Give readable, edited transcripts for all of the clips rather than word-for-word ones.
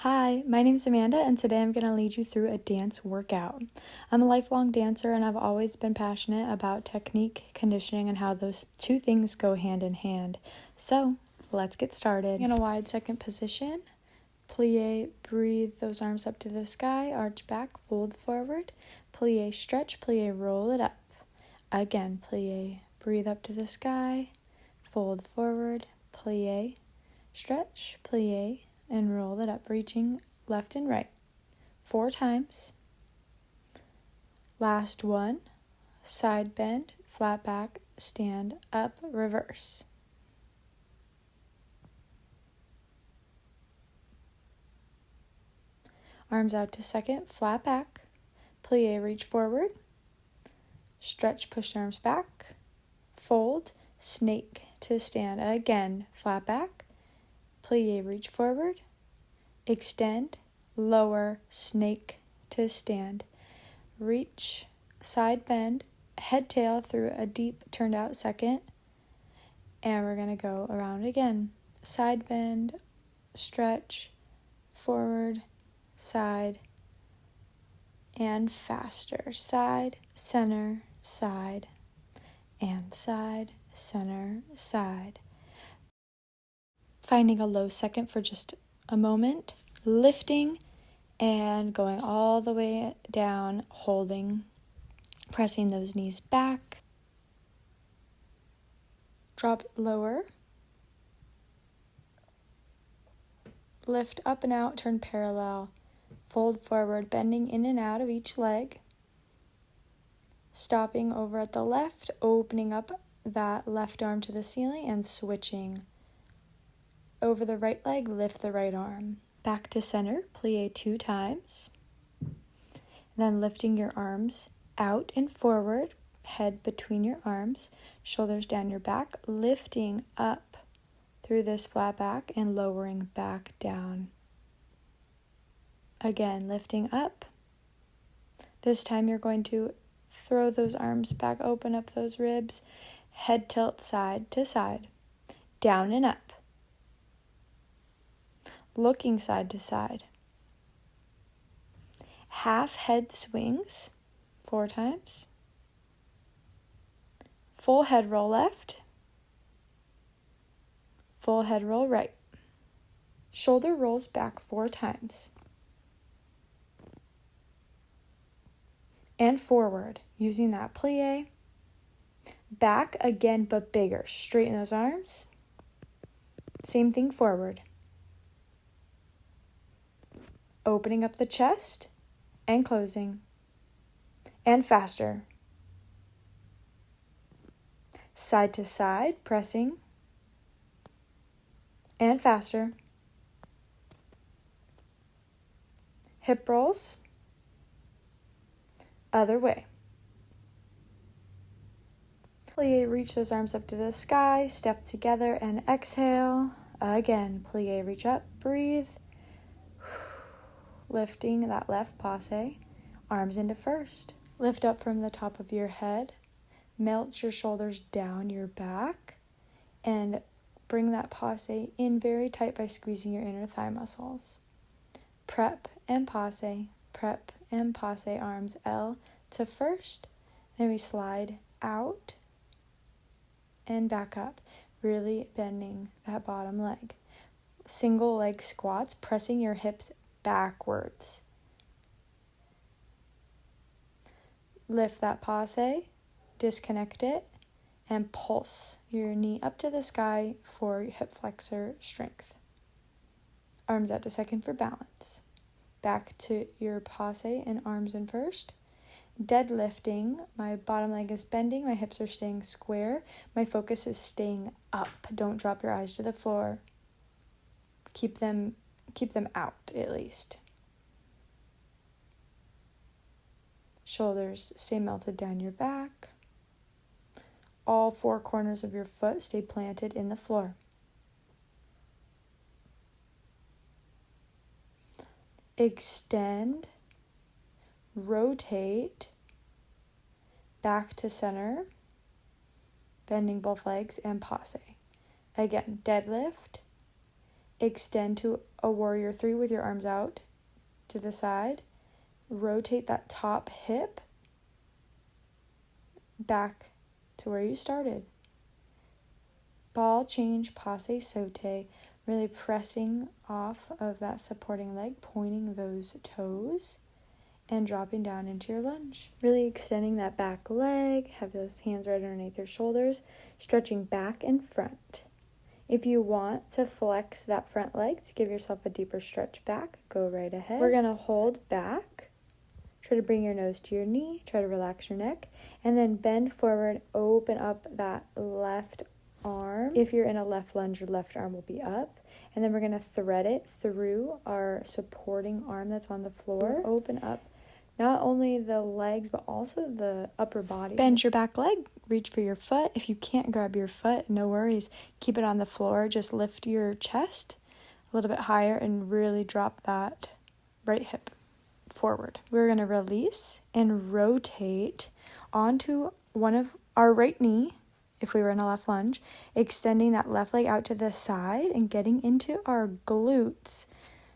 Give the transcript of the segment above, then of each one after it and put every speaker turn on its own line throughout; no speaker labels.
Hi, my name's Amanda, and today I'm going to lead you through a dance workout. I'm a lifelong dancer, and I've always been passionate about technique, conditioning, and how those two things go hand in hand. So, let's get started. In a wide second position, plie, breathe those arms up to the sky, arch back, fold forward, plie, stretch, plie, roll it up. Again, plie, breathe up to the sky, fold forward, plie, stretch, plie, and roll it up, reaching left and right 4 times. Last one, side bend, flat back, stand up, reverse. Arms out to second, flat back, plie, reach forward, stretch, push arms back, fold, snake to stand. Again, flat back, plie, reach forward, extend, lower, snake to stand. Reach, side bend, head tail through a deep turned out second. And we're going to go around again. Side bend, stretch, forward, side, and faster. Side, center, side, and side, center, side. Finding a low second for just a moment, lifting and going all the way down, holding, pressing those knees back. Drop lower, lift up and out, turn parallel, fold forward, bending in and out of each leg, stopping over at the left, opening up that left arm to the ceiling and switching. Over the right leg, lift the right arm. Back to center, plie 2 times. Then lifting your arms out and forward, head between your arms, shoulders down your back, lifting up through this flat back and lowering back down. Again, lifting up. This time you're going to throw those arms back, open up those ribs, head tilt side to side, down and up. Looking side to side. Half head swings 4 times. Full head roll left. Full head roll right. Shoulder rolls back 4 times. And forward, using that plie. Back again, but bigger. Straighten those arms. Same thing forward. Opening up the chest and closing. And faster. Side to side, pressing. And faster. Hip rolls. Other way. Plie, reach those arms up to the sky, step together and exhale. Again, plie, reach up, breathe. Lifting that left passe, arms into first. Lift up from the top of your head, melt your shoulders down your back, and bring that passe in very tight by squeezing your inner thigh muscles. Prep and passe, arms L to first. Then we slide out and back up, really bending that bottom leg. Single leg squats, pressing your hips backwards. Lift that passe, disconnect it, and pulse your knee up to the sky for hip flexor strength. Arms out to second for balance. Back to your passe and arms in first. Deadlifting, my bottom leg is bending, my hips are staying square. My focus is staying up. Don't drop your eyes to the floor. Keep them out at least. Shoulders stay melted down your back. All 4 corners of your foot stay planted in the floor. Extend, rotate, back to center, bending both legs and passe. Again, deadlift, extend to a warrior three with your arms out to the side. Rotate that top hip back to where you started. Ball change, passe saute, really pressing off of that supporting leg, pointing those toes, and dropping down into your lunge. Really extending that back leg, have those hands right underneath your shoulders, stretching back and front. If you want to flex that front leg to give yourself a deeper stretch back, go right ahead. We're going to hold back. Try to bring your nose to your knee, try to relax your neck, and then bend forward, open up that left arm. If you're in a left lunge, your left arm will be up. And then we're going to thread it through our supporting arm that's on the floor. Open up not only the legs, but also the upper body. Bend your back leg, reach for your foot. If you can't grab your foot, no worries. Keep it on the floor. Just lift your chest a little bit higher and really drop that right hip forward. We're going to release and rotate onto one of our right knee, if we were in a left lunge, extending that left leg out to the side and getting into our glutes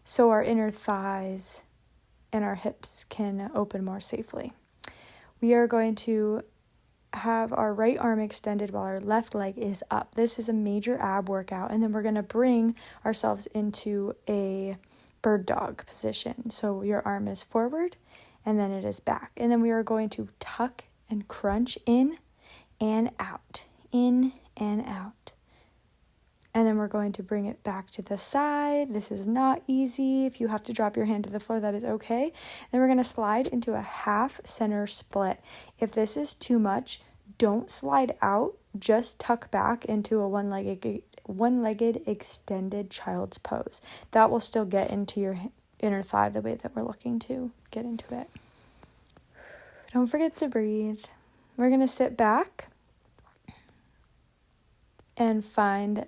so our inner thighs and our hips can open more safely. We are going to have our right arm extended while our left leg is up. This is a major ab workout, and then we're going to bring ourselves into a bird dog position. So your arm is forward and then it is back. And then we are going to tuck and crunch in and out, in and out. And then we're going to bring it back to the side. This is not easy. If you have to drop your hand to the floor, that is okay. Then we're going to slide into a half center split. If this is too much, don't slide out. Just tuck back into a one-legged extended child's pose. That will still get into your inner thigh the way that we're looking to get into it. Don't forget to breathe. We're going to sit back and find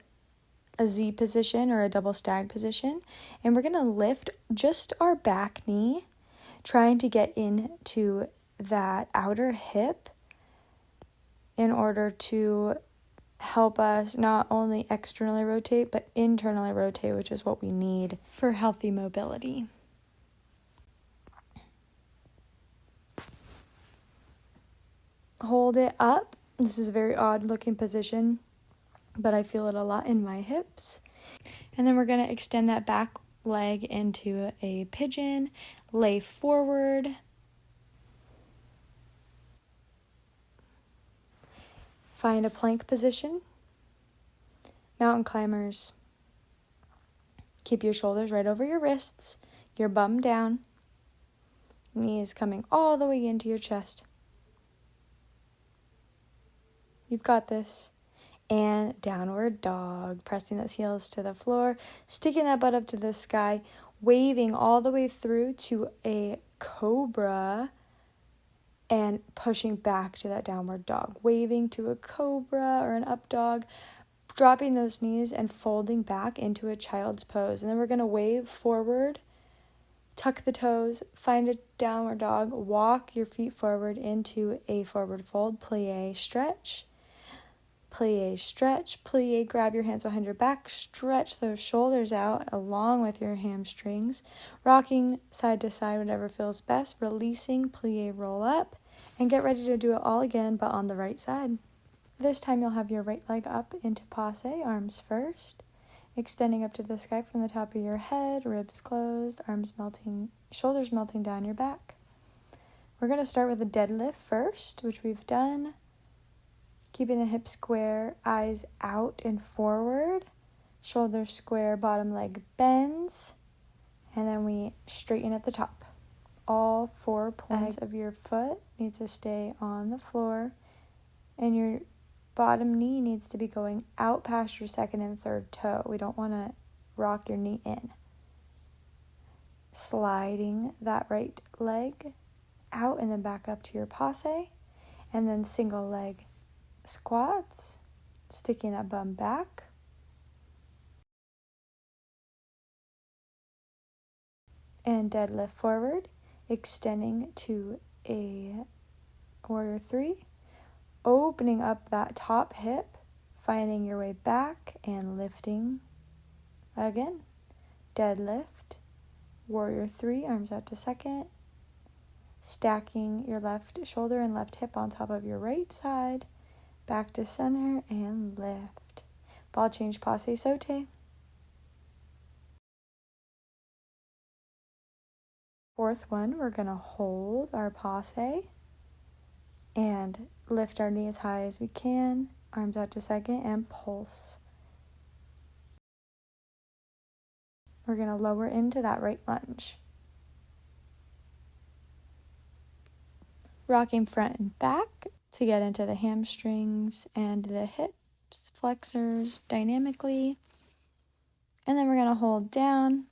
a Z position or a double stag position, and we're going to lift just our back knee, trying to get into that outer hip in order to help us not only externally rotate, but internally rotate, which is what we need for healthy mobility. Hold it up. This is a very odd looking position, but I feel it a lot in my hips. And then we're going to extend that back leg into a pigeon, lay forward. Find a plank position. Mountain climbers. Keep your shoulders right over your wrists, your bum down, knees coming all the way into your chest. You've got this. And downward dog, pressing those heels to the floor, sticking that butt up to the sky, waving all the way through to a cobra, and pushing back to that downward dog, waving to a cobra or an up dog, dropping those knees and folding back into a child's pose. And then we're going to wave forward, tuck the toes, find a downward dog, walk your feet forward into a forward fold, plie, stretch. Plie, stretch, plie, grab your hands behind your back, stretch those shoulders out along with your hamstrings, rocking side to side, whatever feels best, releasing, plie, roll up, and get ready to do it all again, but on the right side. This time you'll have your right leg up into passe, arms first, extending up to the sky from the top of your head, ribs closed, arms melting, shoulders melting down your back. We're going to start with a deadlift first, which we've done. Keeping the hips square, eyes out and forward, shoulders square, bottom leg bends, and then we straighten at the top. All 4 points of your foot need to stay on the floor, and your bottom knee needs to be going out past your second and third toe. We don't want to rock your knee in. Sliding that right leg out and then back up to your passe, and then single leg squats, sticking that bum back. And deadlift forward, extending to a warrior 3, opening up that top hip, finding your way back and lifting again. deadlift, warrior 3, arms out to second, stacking your left shoulder and left hip on top of your right side, back to center, and lift. Ball change, passe saute. Fourth one, we're going to hold our passe and lift our knee as high as we can, arms out to second, and pulse. We're going to lower into that right lunge. Rocking front and back to get into the hamstrings and the hips, flexors dynamically. And then we're going to hold down,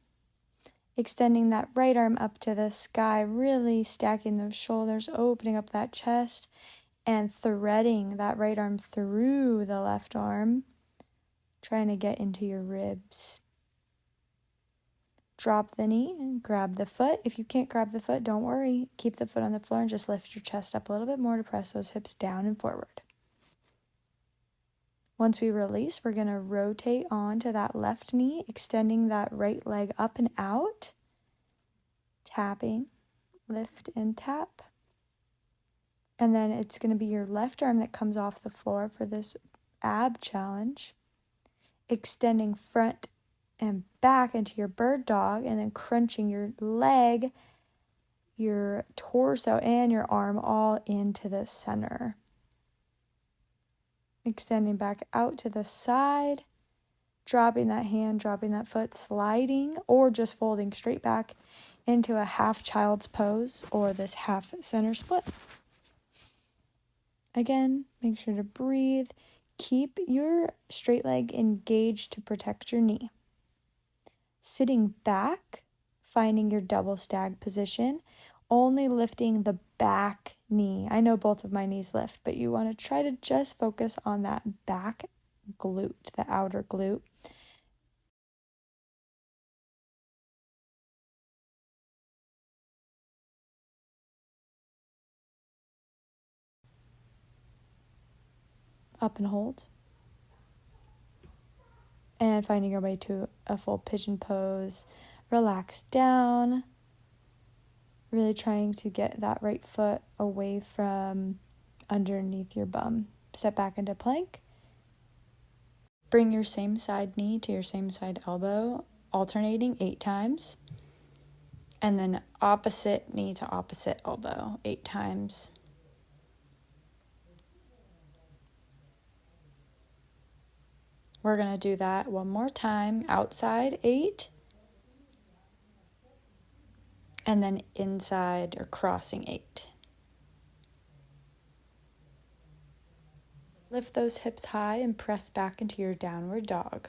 extending that right arm up to the sky, really stacking those shoulders, opening up that chest, and threading that right arm through the left arm, trying to get into your ribs. Drop the knee and grab the foot. If you can't grab the foot, don't worry. Keep the foot on the floor and just lift your chest up a little bit more to press those hips down and forward. Once we release, we're going to rotate onto that left knee, extending that right leg up and out. Tapping, lift and tap. And then it's going to be your left arm that comes off the floor for this ab challenge. Extending front and back into your bird dog, and then crunching your leg, your torso, and your arm all into the center. Extending back out to the side, dropping that hand, dropping that foot, sliding, or just folding straight back into a half child's pose or this half center split. Again, make sure to breathe. Keep your straight leg engaged to protect your knee. Sitting back, finding your double stag position, only lifting the back knee. I know both of my knees lift, but you want to try to just focus on that back glute, the outer glute. Up and hold. And finding your way to a full pigeon pose. Relax down. Really trying to get that right foot away from underneath your bum. Step back into plank. Bring your same side knee to your same side elbow, alternating 8 times. And then opposite knee to opposite elbow 8 times. We're going to do that one more time. Outside 8. And then inside or crossing 8. Lift those hips high and press back into your downward dog.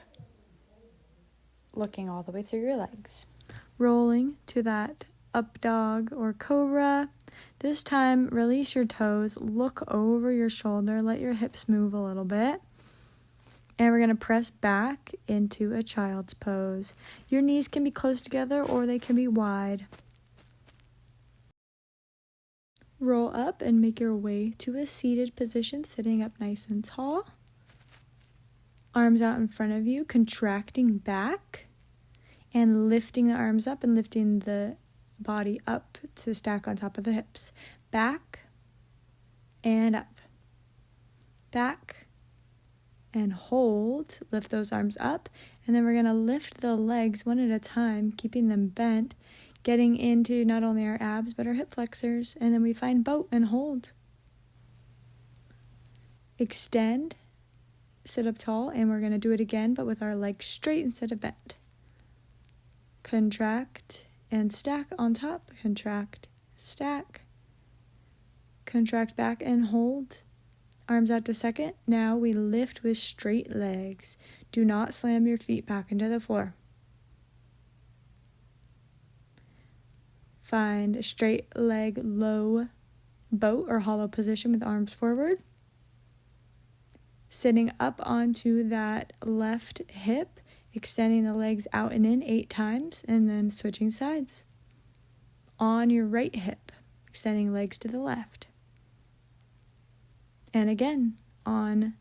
Looking all the way through your legs. Rolling to that up dog or cobra. This time, release your toes, look over your shoulder, let your hips move a little bit. And we're going to press back into a child's pose. Your knees can be close together or they can be wide. Roll up and make your way to a seated position, sitting up nice and tall. Arms out in front of you, contracting back and lifting the arms up and lifting the body up to stack on top of the hips. Back and up. Back and hold. Lift those arms up. And then we're going to lift the legs one at a time, keeping them bent, getting into not only our abs but our hip flexors. And then we find boat and hold. Extend, sit up tall, and we're going to do it again, but with our legs straight instead of bent. Contract and stack on top. Contract, stack. Contract back and hold. Arms out to second. Now we lift with straight legs. Do not slam your feet back into the floor. Find a straight leg low boat or hollow position with arms forward. Sitting up onto that left hip, extending the legs out and in 8 times, and then switching sides. On your right hip, extending legs to the left. And again, on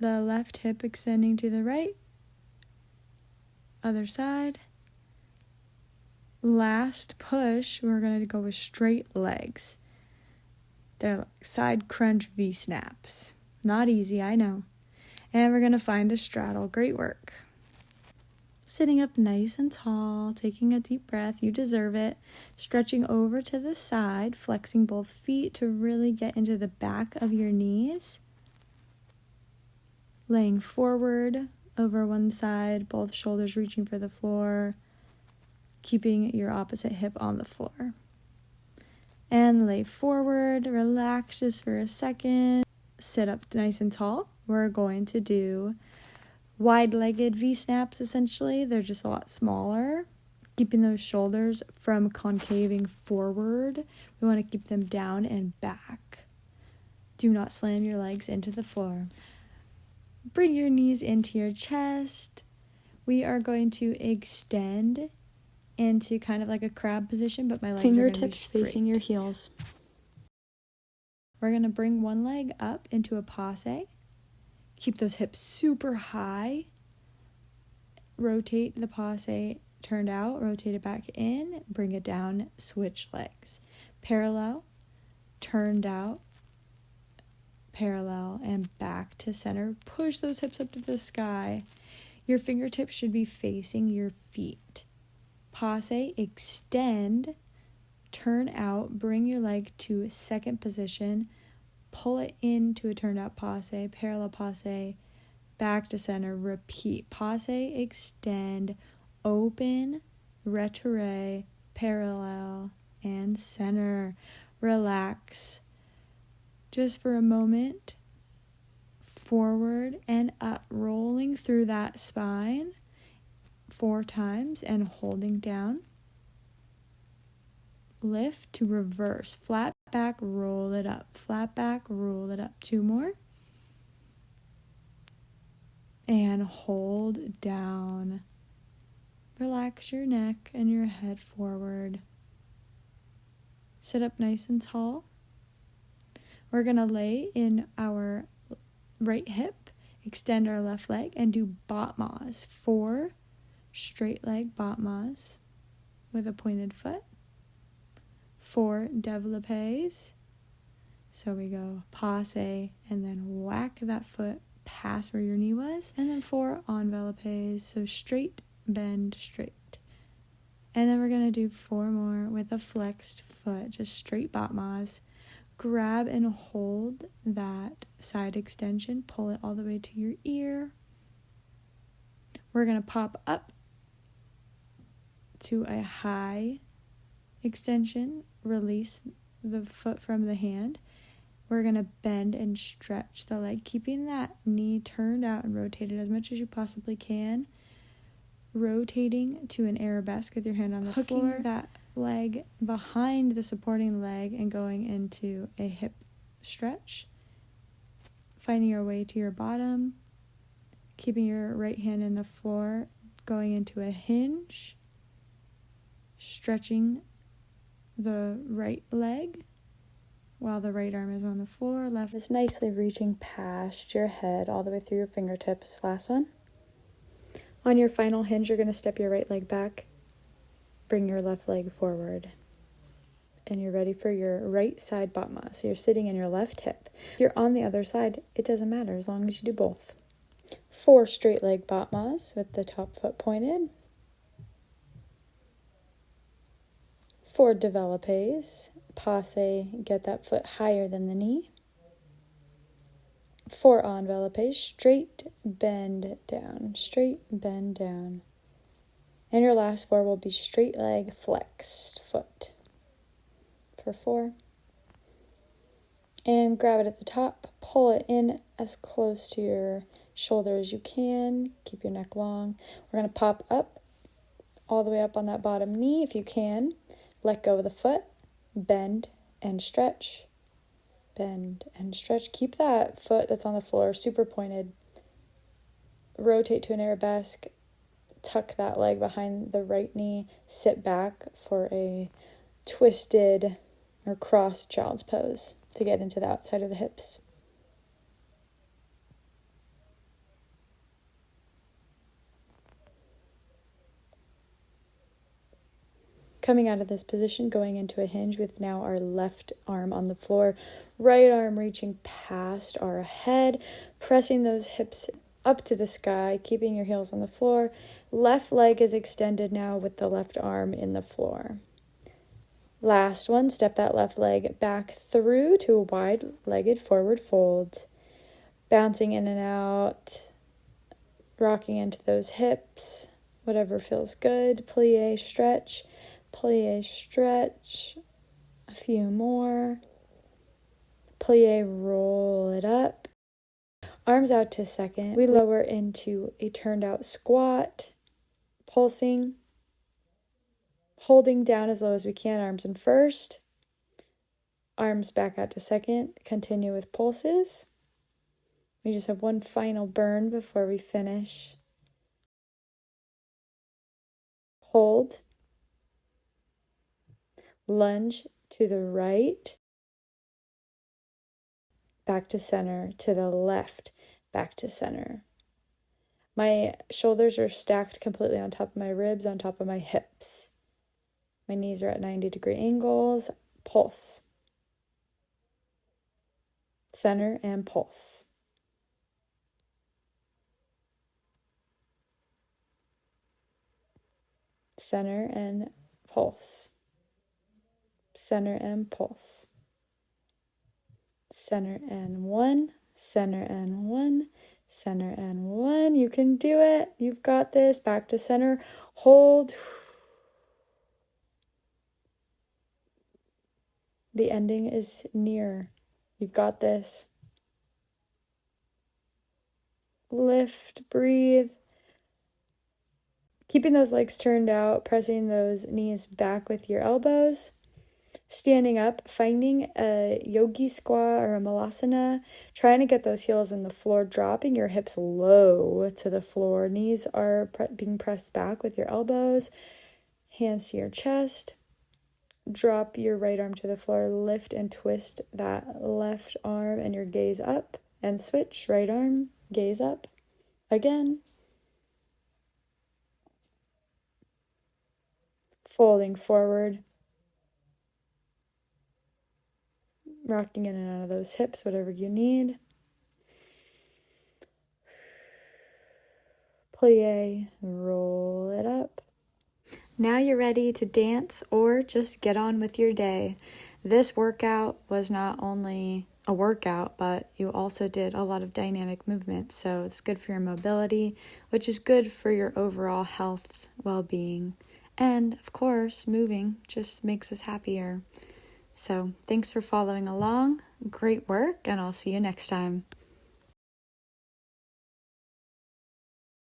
the left hip, extending to the right. Other side. Last push, we're going to go with straight legs. They're like side crunch V-snaps. Not easy, I know. And we're going to find a straddle. Great work. Sitting up nice and tall, taking a deep breath. You deserve it. Stretching over to the side, flexing both feet to really get into the back of your knees. Laying forward over one side, both shoulders reaching for the floor. Keeping your opposite hip on the floor. And lay forward, relax just for a second. Sit up nice and tall. We're going to do wide-legged V-snaps essentially. They're just a lot smaller. Keeping those shoulders from concaving forward. We want to keep them down and back. Do not slam your legs into the floor. Bring your knees into your chest. We are going to extend into kind of like a crab position, but my legs
fingertips
are
facing your heels.
We're going to bring one leg up into a passe. Keep those hips super high. Rotate the passe turned out, rotate it back in, bring it down, switch legs. Parallel, turned out, parallel, and back to center. Push those hips up to the sky. Your fingertips should be facing your feet. Passe, extend, turn out, bring your leg to second position, pull it into a turned out passe, parallel passe, back to center, repeat. Passe, extend, open, retire, parallel, and center. Relax. Just for a moment, forward and up, rolling through that spine 4 times and holding down. Lift to reverse. Flat back, roll it up. Flat back, roll it up. 2 more. And hold down. Relax your neck and your head forward. Sit up nice and tall. We're going to lay in our right hip, extend our left leg, and do batmas. 4 straight leg batmas with a pointed foot. 4 développés. So we go passe and then whack that foot past where your knee was. And then 4 enveloppés. So straight, bend, straight. And then we're going to do 4 more with a flexed foot, just straight batmas. Grab and hold that side extension. Pull it all the way to your ear. We're going to pop up to a high extension. Release the foot from the hand. We're going to bend and stretch the leg, keeping that knee turned out and rotated as much as you possibly can. Rotating to an arabesque with your hand on the floor. Hooking that leg behind the supporting leg and going into a hip stretch. Finding your way to your bottom. Keeping your right hand in the floor. Going into a hinge. Stretching the right leg while the right arm is on the floor. Left is nicely reaching past your head all the way through your fingertips. Last one. On your final hinge, you're going to step your right leg back. Bring your left leg forward. And you're ready for your right side batma. So you're sitting in your left hip. If you're on the other side, it doesn't matter as long as you do both. 4 straight leg batmas with the top foot pointed. 4 développés. Passe, get that foot higher than the knee. 4 enveloppés. Straight, bend down. Straight, bend down. And your last 4 will be straight leg, flexed foot. For 4. And grab it at the top. Pull it in as close to your shoulder as you can. Keep your neck long. We're going to pop up all the way up on that bottom knee if you can. Let go of the foot. Bend and stretch. Bend and stretch. Keep that foot that's on the floor super pointed. Rotate to an arabesque. Tuck that leg behind the right knee. Sit back for a twisted or crossed child's pose to get into the outside of the hips. Coming out of this position, going into a hinge with now our left arm on the floor, right arm reaching past our head, pressing those hips up to the sky, keeping your heels on the floor. Left leg is extended now with the left arm in the floor. Last one, step that left leg back through to a wide-legged forward fold. Bouncing in and out, rocking into those hips, whatever feels good. Plie, stretch, a few more. Plie, roll it up. Arms out to second. We lower into a turned out squat, pulsing, holding down as low as we can, arms in first. Arms back out to second. Continue with pulses. We just have one final burn before we finish. Hold. Lunge to the right. Back to center. To the left. Back to center. My shoulders are stacked completely on top of my ribs, on top of my hips. My knees are at 90-degree angles. Pulse. Center and pulse. Center and pulse. Center and pulse. Center and one. Center and one. Center and one. You can do it. You've got this. Back to center. Hold. The ending is near. You've got this. Lift, breathe. Keeping those legs turned out, pressing those knees back with your elbows. Standing up, finding a yogi squat or a malasana, trying to get those heels in the floor, dropping your hips low to the floor. Knees are being pressed back with your elbows, hands to your chest. Drop your right arm to the floor, lift and twist that left arm and your gaze up, and switch, right arm, gaze up, again. Folding forward. Rocking in and out of those hips, whatever you need. Plie, roll it up. Now you're ready to dance or just get on with your day. This workout was not only a workout, but you also did a lot of dynamic movement. So it's good for your mobility, which is good for your overall health, well-being. And of course, moving just makes us happier. So thanks for following along. Great work, and I'll see you next time.